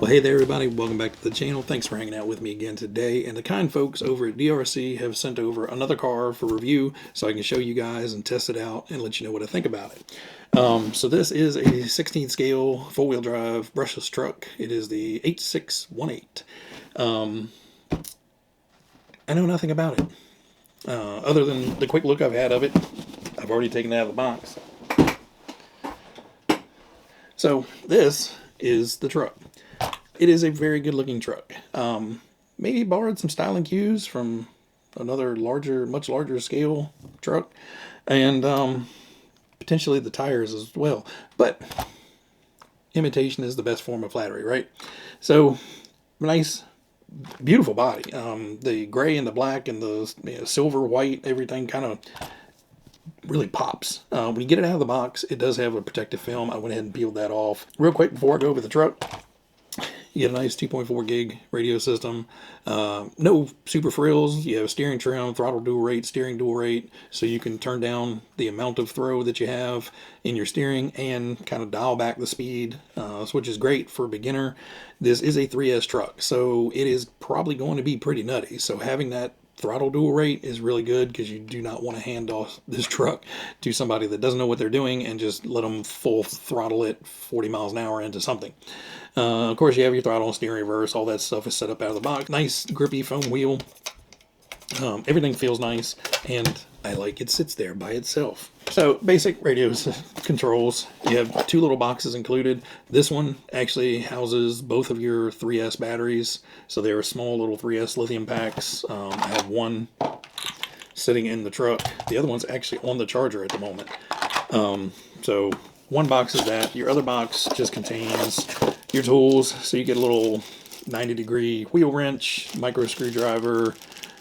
Well, hey there, everybody. Welcome back to the channel. Thanks for hanging out with me again today. And the kind folks over at DEERC have sent over another car for review so I can show you guys and test it out and let you know what I think about it. So this is a 16 scale four-wheel drive brushless truck. It is the 8618. I know nothing about it. Other than the quick look I've had of it. I've already taken it out of the box. So this is the truck. It is a very good looking truck. Maybe borrowed some styling cues from another much larger scale truck, and potentially the tires as well. But imitation is the best form of flattery, right? So nice, beautiful body. The gray and the black and the silver, white, everything kind of really pops. When you get it out of the box, it does have a protective film. I went ahead and peeled that off. Real quick before I go over the truck, you get a nice 2.4 gig radio system. No super frills. You have a steering trim, throttle dual rate, steering dual rate, so you can turn down the amount of throw that you have in your steering and kind of dial back the speed, which is great for a beginner. This is a 3S truck, so it is probably going to be pretty nutty. So having that throttle dual rate is really good because you do not want to hand off this truck to somebody that doesn't know what they're doing and just let them full throttle it 40 miles an hour into something. Of course, you have your throttle and steering reverse. All that stuff is set up out of the box. Nice grippy foam wheel. Everything feels nice, and I like it sits there by itself. So basic radio controls. You have two little boxes included. This one actually houses both of your 3S batteries. So they are small little 3S lithium packs. I have one sitting in the truck. The other one's actually on the charger at the moment. So one box is that. Your other box just contains your tools. So you get a little 90-degree wheel wrench, micro screwdriver.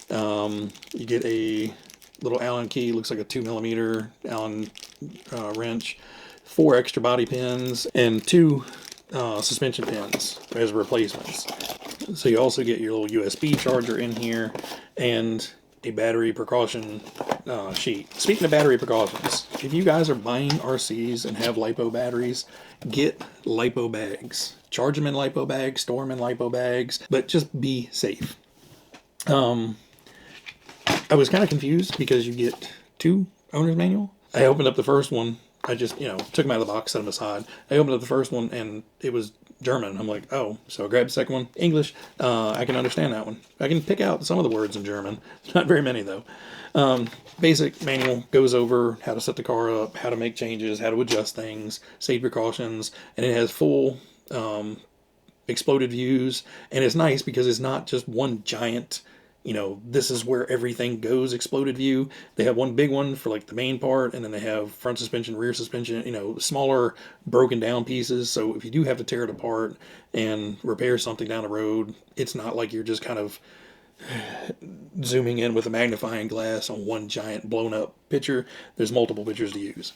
You get a little Allen key, looks like a 2mm Allen wrench, 4 extra body pins, and 2 suspension pins as replacements. So you also get your little USB charger in here and a battery precaution sheet. Speaking of battery precautions, if you guys are buying RCs and have LiPo batteries, get LiPo bags. Charge them in LiPo bags, store them in LiPo bags, but just be safe. I was kind of confused because you get 2 owner's manual. I opened up the first one. I just, took them out of the box, set them aside. I opened up the first one and it was German. I'm like, oh, so I grabbed the second one, English. I can understand that one. I can pick out some of the words in German. Not very many though. Basic manual goes over how to set the car up, how to make changes, how to adjust things, safety precautions, and it has full exploded views. And it's nice because it's not just one giant, this is where everything goes exploded view. They have one big one for like the main part, and then they have front suspension, rear suspension, smaller broken down pieces. So if you do have to tear it apart and repair something down the road, it's not like you're just kind of zooming in with a magnifying glass on one giant blown up picture. There's multiple pictures to use.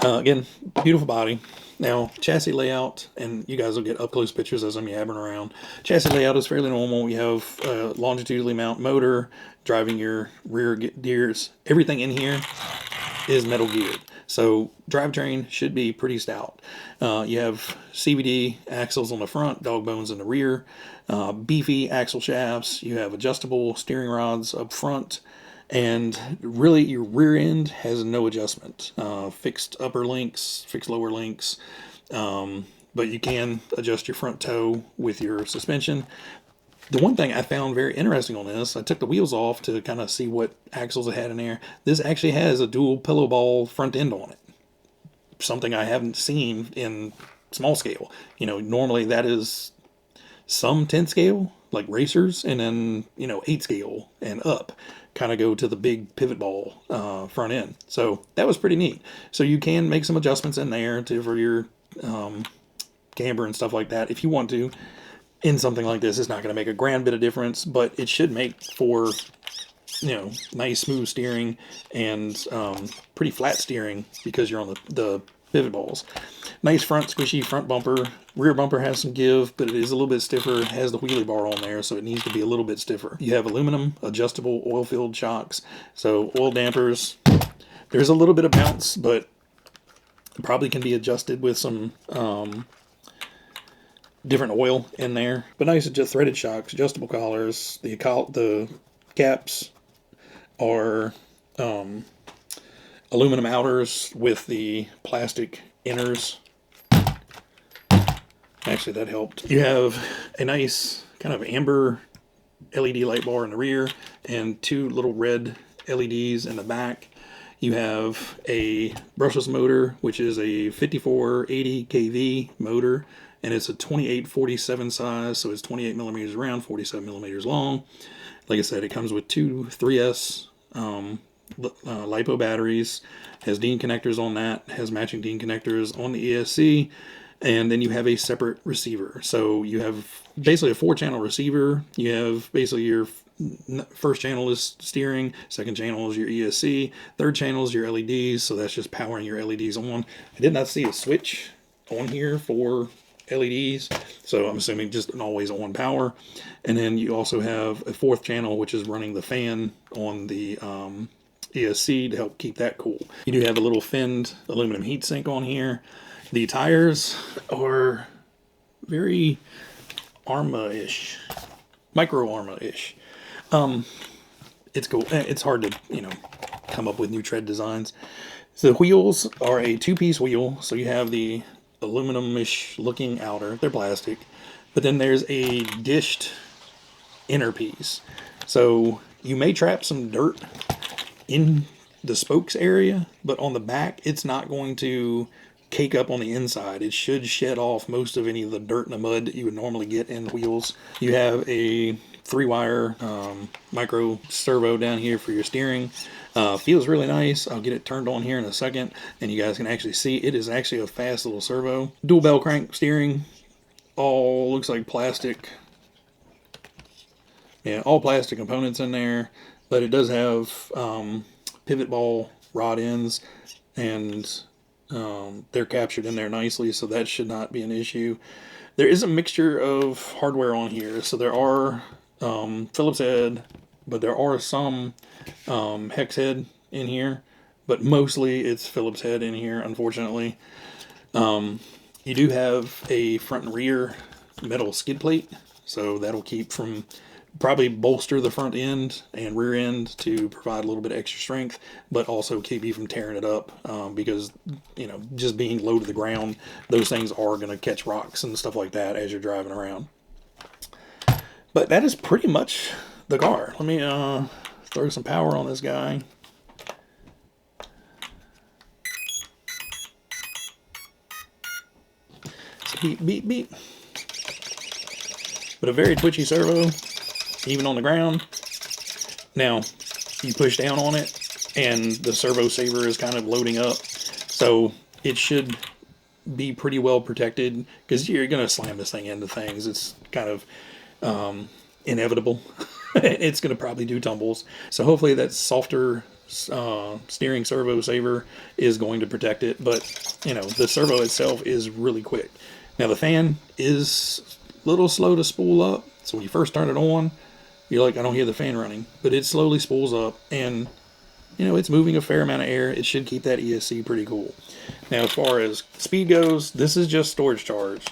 Again, beautiful body. Now, chassis layout, and you guys will get up-close pictures as I'm yabbering around. Chassis layout is fairly normal. You have a longitudinally mount motor driving your rear gears. Everything in here is metal geared. So drivetrain should be pretty stout. You have CVD axles on the front, dog bones in the rear, beefy axle shafts. You have adjustable steering rods up front. And really, your rear end has no adjustment. Fixed upper links, fixed lower links. But you can adjust your front toe with your suspension. The one thing I found very interesting on this, I took the wheels off to kind of see what axles it had in there. This actually has a dual pillow ball front end on it. Something I haven't seen in small scale. Normally that is some 10 scale, like racers, and then, 8 scale and up kind of go to the big pivot ball front end. So that was pretty neat. So you can make some adjustments in there for your camber and stuff like that if you want to. In something like this, it's not going to make a grand bit of difference, but it should make for nice smooth steering and pretty flat steering because you're on the pivot balls. Nice front squishy front bumper. Rear bumper has some give, but it is a little bit stiffer. It has the wheelie bar on there, so it needs to be a little bit stiffer. You have aluminum adjustable oil-filled shocks, so oil dampers. There's a little bit of bounce, but it probably can be adjusted with some different oil in there. But nice, just threaded shocks, adjustable collars. The caps are aluminum outers with the plastic inners. Actually, that helped. You have a nice kind of amber LED light bar in the rear and two little red LEDs in the back. You have a brushless motor, which is a 5480 kV motor, and it's a 2847 size, so it's 28 millimeters around, 47 millimeters long. Like I said, it comes with two 3S LiPo batteries, has DIN connectors on that, has matching DIN connectors on the ESC, and then you have a separate receiver. So you have basically a 4-channel receiver. You have basically your first channel is steering, second channel is your ESC, third channel is your LEDs, so that's just powering your LEDs on. I did not see a switch on here for LEDs, so I'm assuming just an always on power. And then you also have a 4th channel, which is running the fan on the ESC to help keep that cool. You do have a little finned aluminum heatsink on here. The tires are very Arrma-ish, micro Arrma-ish. It's cool. It's hard to, come up with new tread designs. So the wheels are a 2-piece wheel. So you have the aluminum-ish looking outer. They're plastic. But then there's a dished inner piece. So you may trap some dirt in the spokes area, but on the back, it's not going to cake up on the inside. It should shed off most of any of the dirt and the mud that you would normally get in wheels. You have a 3-wire micro servo down here for your steering. Feels really nice. I'll get it turned on here in a second, and you guys can actually see it is actually a fast little servo. Dual bell crank steering. All looks like plastic. Yeah, all plastic components in there, but it does have pivot ball rod ends, and they're captured in there nicely, so that should not be an issue. There is a mixture of hardware on here, so there are Phillips head, but there are some hex head in here, but mostly it's Phillips head in here, unfortunately. You do have a front and rear metal skid plate, so that'll keep from probably bolster the front end and rear end to provide a little bit of extra strength, but also keep you from tearing it up because, just being low to the ground, those things are going to catch rocks and stuff like that as you're driving around. But that is pretty much the car. Let me throw some power on this guy. So beep, beep, beep. But a very twitchy servo, even on the ground. Now, you push down on it, and the servo saver is kind of loading up. So it should be pretty well protected, because you're going to slam this thing into things. It's kind of inevitable. It's going to probably do tumbles. So hopefully that softer steering servo saver is going to protect it. But, the servo itself is really quick. Now, the fan is a little slow to spool up. So when you first turn it on, you're like, I don't hear the fan running. But it slowly spools up, and, it's moving a fair amount of air. It should keep that ESC pretty cool. Now, as far as speed goes, this is just storage charge.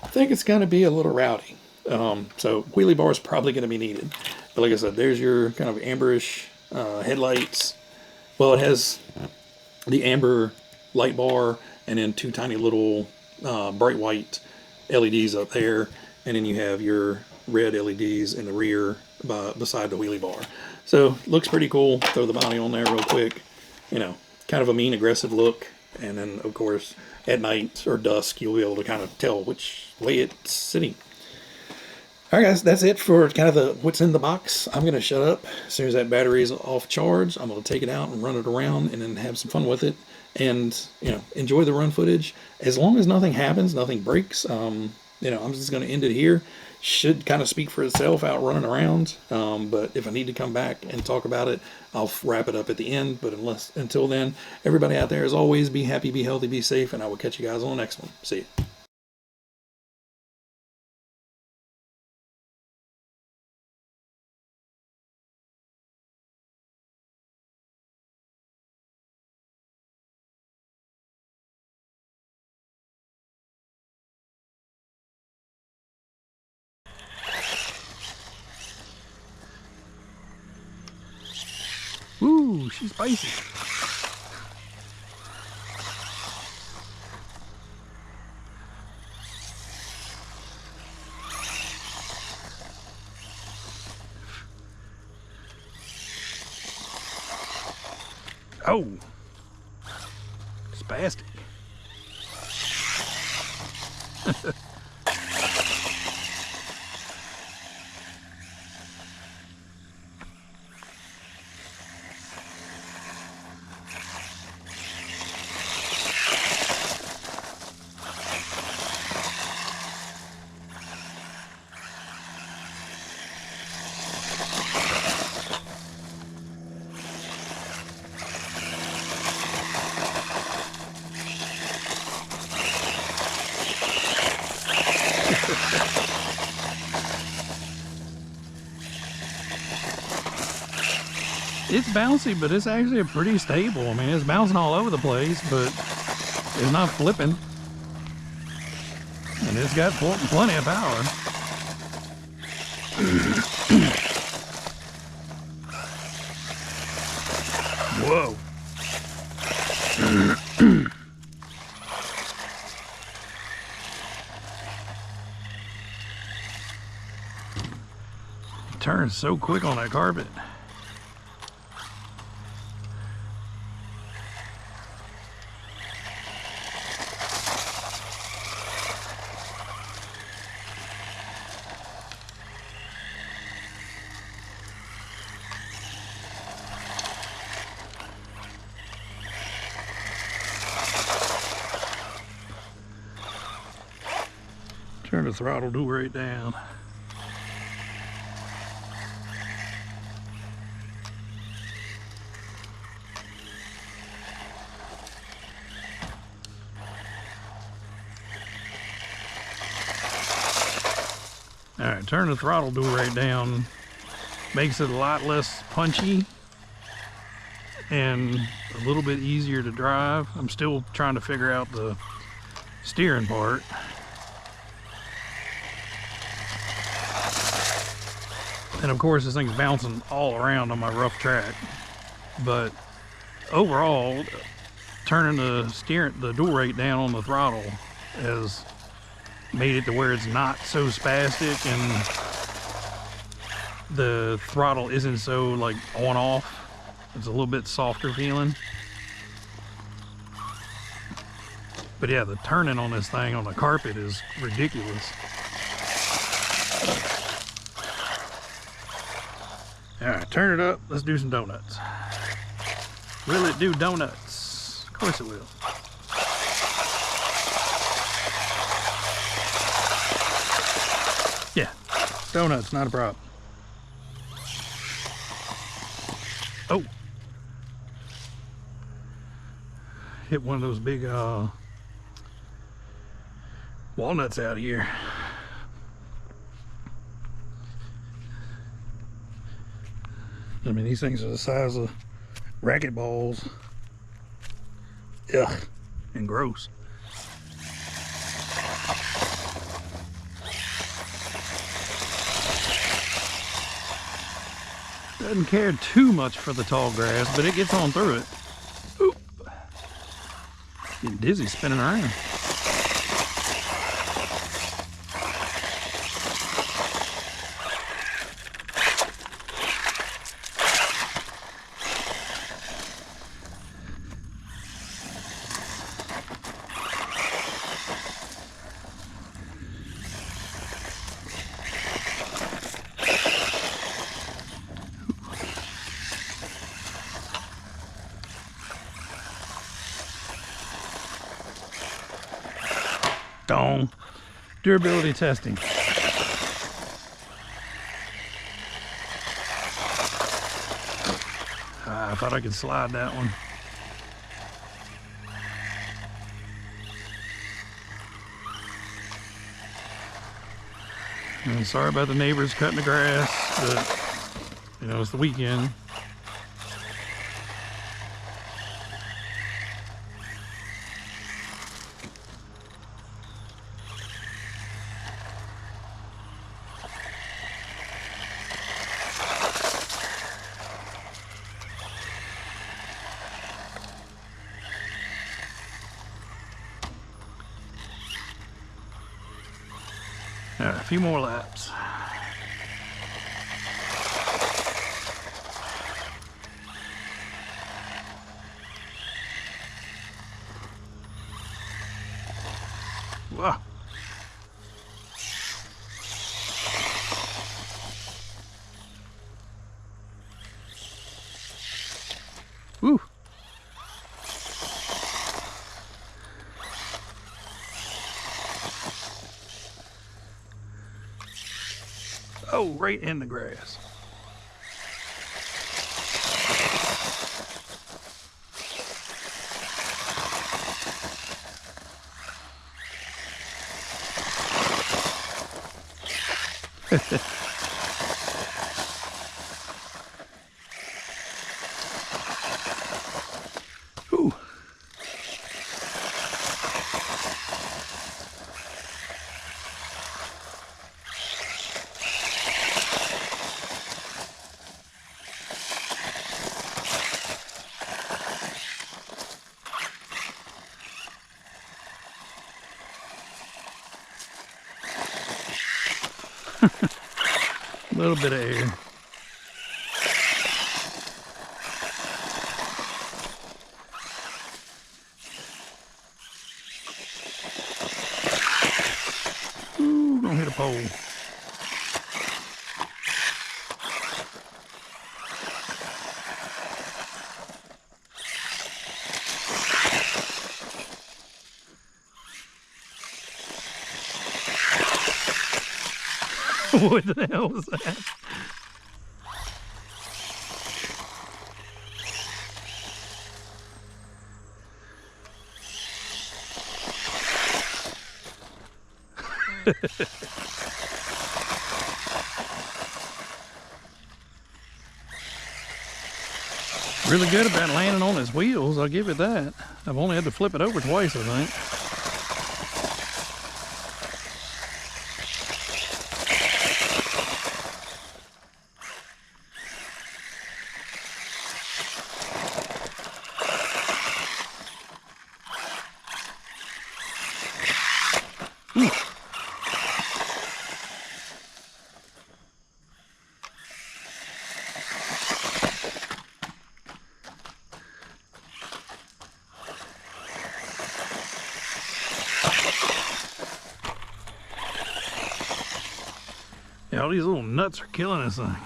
I think it's going to be a little rowdy. So wheelie bar is probably going to be needed. But like I said, there's your kind of amberish headlights. Well, it has the amber light bar and then two tiny little bright white LEDs up there. And then you have your red LEDs in the rear beside the wheelie bar. So looks pretty cool. Throw the body on there real quick. Kind of a mean, aggressive look. And then, of course, at night or dusk, you'll be able to kind of tell which way it's sitting. All right, guys, that's it for kind of what's in the box. I'm going to shut up. As soon as that battery is off charge, I'm going to take it out and run it around and then have some fun with it. And, enjoy the run footage. As long as nothing happens, nothing breaks, I'm just going to end it here. Should kind of speak for itself out running around. But if I need to come back and talk about it, I'll wrap it up at the end. But until then, everybody out there, as always, be happy, be healthy, be safe, and I will catch you guys on the next one. See ya. Ooh, she's spicy. Oh, spastic. It's bouncy, but it's actually pretty stable. I mean, it's bouncing all over the place, but it's not flipping. And it's got plenty of power. Whoa. It turns so quick on that carpet. Turn the throttle do right down. All right, turn the throttle do right down. Makes it a lot less punchy and a little bit easier to drive. I'm still trying to figure out the steering part. And of course this thing's bouncing all around on my rough track. But overall, turning the dual rate down on the throttle has made it to where it's not so spastic and the throttle isn't so like on off. It's a little bit softer feeling. But yeah, the turning on this thing on the carpet is ridiculous. All right, turn it up. Let's do some donuts. Will it do donuts? Of course it will. Yeah, donuts, not a problem. Oh. Hit one of those big walnuts out here. I mean, these things are the size of racquetballs. Ugh, and gross. Doesn't care too much for the tall grass, but it gets on through it. Oop. Getting dizzy spinning around. Dong. Durability testing. I thought I could slide that one. And sorry about the neighbors cutting the grass, but you know, it's the weekend. All right, a few more laps. Wow. Woo. Oh, right in the grass. Ooh. A little bit of air. Ooh, gonna hit a pole. What the hell was that? Really good about landing on his wheels, I'll give it that. I've only had to flip it over twice, I think. Yeah, all these little nuts are killing this thing.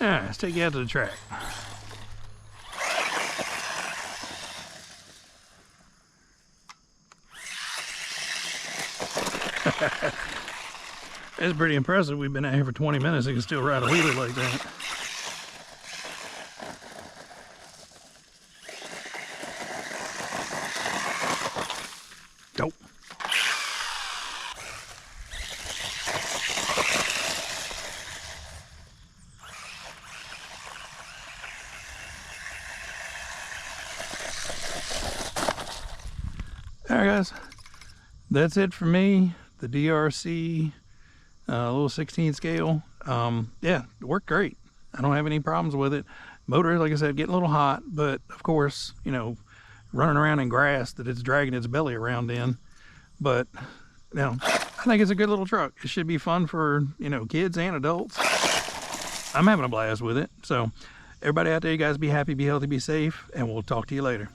All right, let's take you out to the track. It's pretty impressive. We've been out here for 20 minutes and can still ride a wheelie like that. Go. All right, guys. That's it for me. The DRC little 16 scale. Yeah, it worked great. I don't have any problems with it. Motor, like I said, getting a little hot, but of course, you know, running around in grass that it's dragging its belly around in. But, you know, I think it's a good little truck. It should be fun for, you know, kids and adults. I'm having a blast with it. So, everybody out there, you guys be happy, be healthy, be safe, and we'll talk to you later.